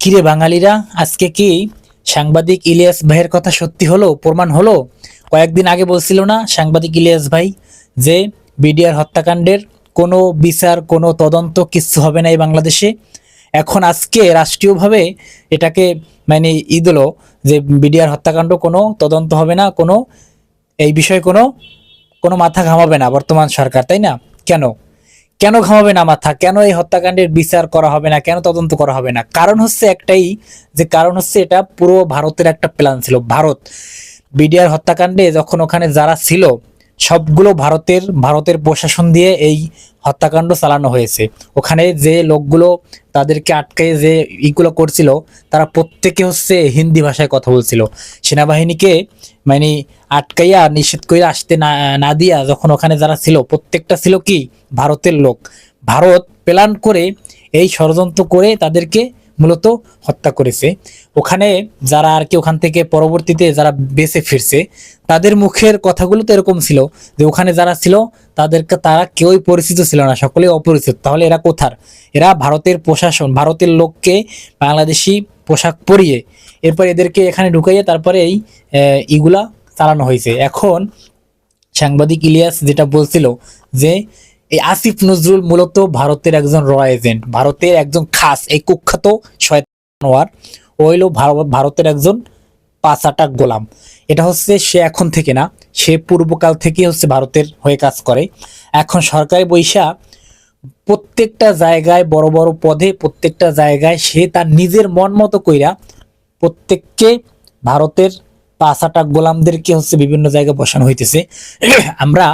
কিরে বাঙালিরা, আজকে কি সাংবাদিক ইলিয়াস ভাইয়ের কথা সত্যি হলো, প্রমাণ হলো? কয়েকদিন আগে বলছিল না সাংবাদিক ইলিয়াস ভাই যে বিডিআর হত্যাকাণ্ডের কোনো বিচার, কোনো তদন্ত কিচ্ছু হবে না এই বাংলাদেশে। এখন আজকে রাষ্ট্রীয়ভাবে এটাকে মানে দিল যে বিডিআর হত্যাকাণ্ড কোনো তদন্ত হবে না, কোনো এই বিষয়ে কোনো কোনো মাথা ঘামাবে না বর্তমান সরকার, তাই না? কেন কেন ঘামাবে না মাথা? কেন এই হত্যাকাণ্ডের বিচার করা হবে না? কেন তদন্ত করা হবে না? কারণ হচ্ছে একটাই, যে কারণ হচ্ছে এটা পুরো ভারতের একটা প্ল্যান ছিল। ভারত বিডিআর হত্যাকাণ্ডে যখন ওখানে যারা ছিল সবগুলো ভারতের প্রশাসন দিয়ে এই হত্যাকাণ্ড চালানো হয়েছে। ওখানে যে লোকগুলো তাদেরকে আটকে যে ইগুলো করছিল তারা প্রত্যেকে হচ্ছে হিন্দি ভাষায় কথা বলছিল। সেনাবাহিনীকে মানে আটকাইয়া নিষেধ করে আসতে না না দিয়া যখন ওখানে যারা ছিল প্রত্যেকটা ছিল কি ভারতের লোক। ভারত প্ল্যান করে এই ষড়যন্ত্র করে তাদেরকে মূলত হত্যা করেছে। ওখানে যারা আর কি ওখান থেকে পরবর্তীতে যারা বেঁচে ফিরছে তাদের মুখের কথাগুলো তো এরকম ছিল যে ওখানে যারা ছিল তারা কেউই পরিচিত ছিল না, সকলেই অপরিচিত। তাহলে এরা কোথার? এরা ভারতের প্রশাসন, ভারতের লোককে বাংলাদেশি পোশাক পরিয়ে এরপর এদেরকে এখানে ঢুকাইয়ে তারপরে এই ইগুলা চালানো হয়েছে। এখন সাংবাদিক ইলিয়াস যেটা বলছিল যে এই আসিফ নজরুল মূলত ভারতের একজন র এজেন্ট, ভারতের একজন খাস এই কুখ্যাত শয়তান, ও হইল ভারতের একজন পাঁচাটা গোলাম। এটা হচ্ছে সে এখন থেকে না, সে পূর্বকাল থেকে হচ্ছে ভারতের হয়ে কাজ করে। এখন সরকারি বৈশা প্রত্যেকটা জায়গায় বড় বড় পদে, প্রত্যেকটা জায়গায় সে তার নিজের মন মতো কইরা প্রত্যেককে ভারতের পাঁচাটা গোলামদেরকে হচ্ছে বিভিন্ন জায়গায় বসানো হইতেছে। আমরা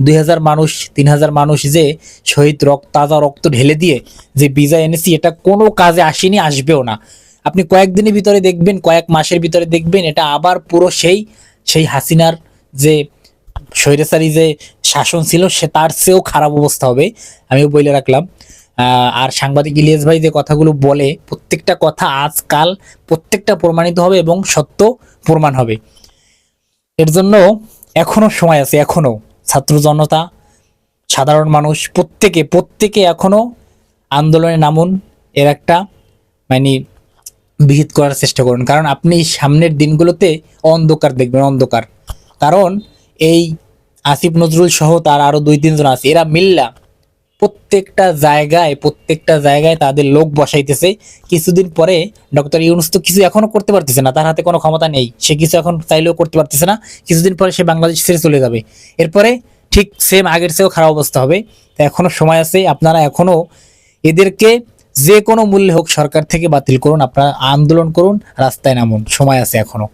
2000 মানুষ 3000 মানুষ যে শহীদ তাজা রক্ত ঢেলে দিয়ে যে বিজয় এনেছি, এটা কোনো কাজে আসেনি, আসবেও না। আপনি কয়েকদিনের ভিতরে দেখবেন, কয়েক মাসের ভিতরে দেখবেন এটা আবার পুরো সেই হাসিনার যে স্বৈরাচারী যে শাসন ছিল সে তার চেয়েও খারাপ অবস্থা হবে, আমিও বলে রাখলাম। আর সাংবাদিক ইলিয়াস ভাই যে কথাগুলো বলে প্রত্যেকটা কথা আজকাল প্রত্যেকটা প্রমাণিত হবে এবং সত্য প্রমাণ হবে। এর জন্য এখনো সময় আছে, এখনো ছাত্র জনতা, সাধারণ মানুষ প্রত্যেকে এখনো আন্দোলনে নামুন। এর একটা মানে বিহিত করার চেষ্টা করুন, কারণ আপনি সামনের দিনগুলোতে অন্ধকার দেখবেন, অন্ধকার। কারণ এই আসিফ নজরুল সহ তার আরো 2-3 জন আছে, এরা মিল্লা প্রত্যেকটা জায়গায় তাদের লোক বসাইতেছে। কিছুদিন পরে ডক্টর ইউনূস তো কিছু এখনো করতে পারতেছে না, তার হাতে কোনো ক্ষমতা নেই, সে কিছু এখন চাইলেও করতে পারতেছে না। কিছুদিন পরে সে বাংলাদেশ ছেড়ে চলে যাবে, এরপরে ঠিক সেম আগের চেয়েও খারাপ অবস্থা হবে। তো এখনো সময় আছে, আপনারা এখনো এদেরকে যে কোনো মূল্যে হোক সরকার থেকে বাতিল করুন, আপনারা আন্দোলন করুন, রাস্তায় নামুন, সময় আছে এখনো।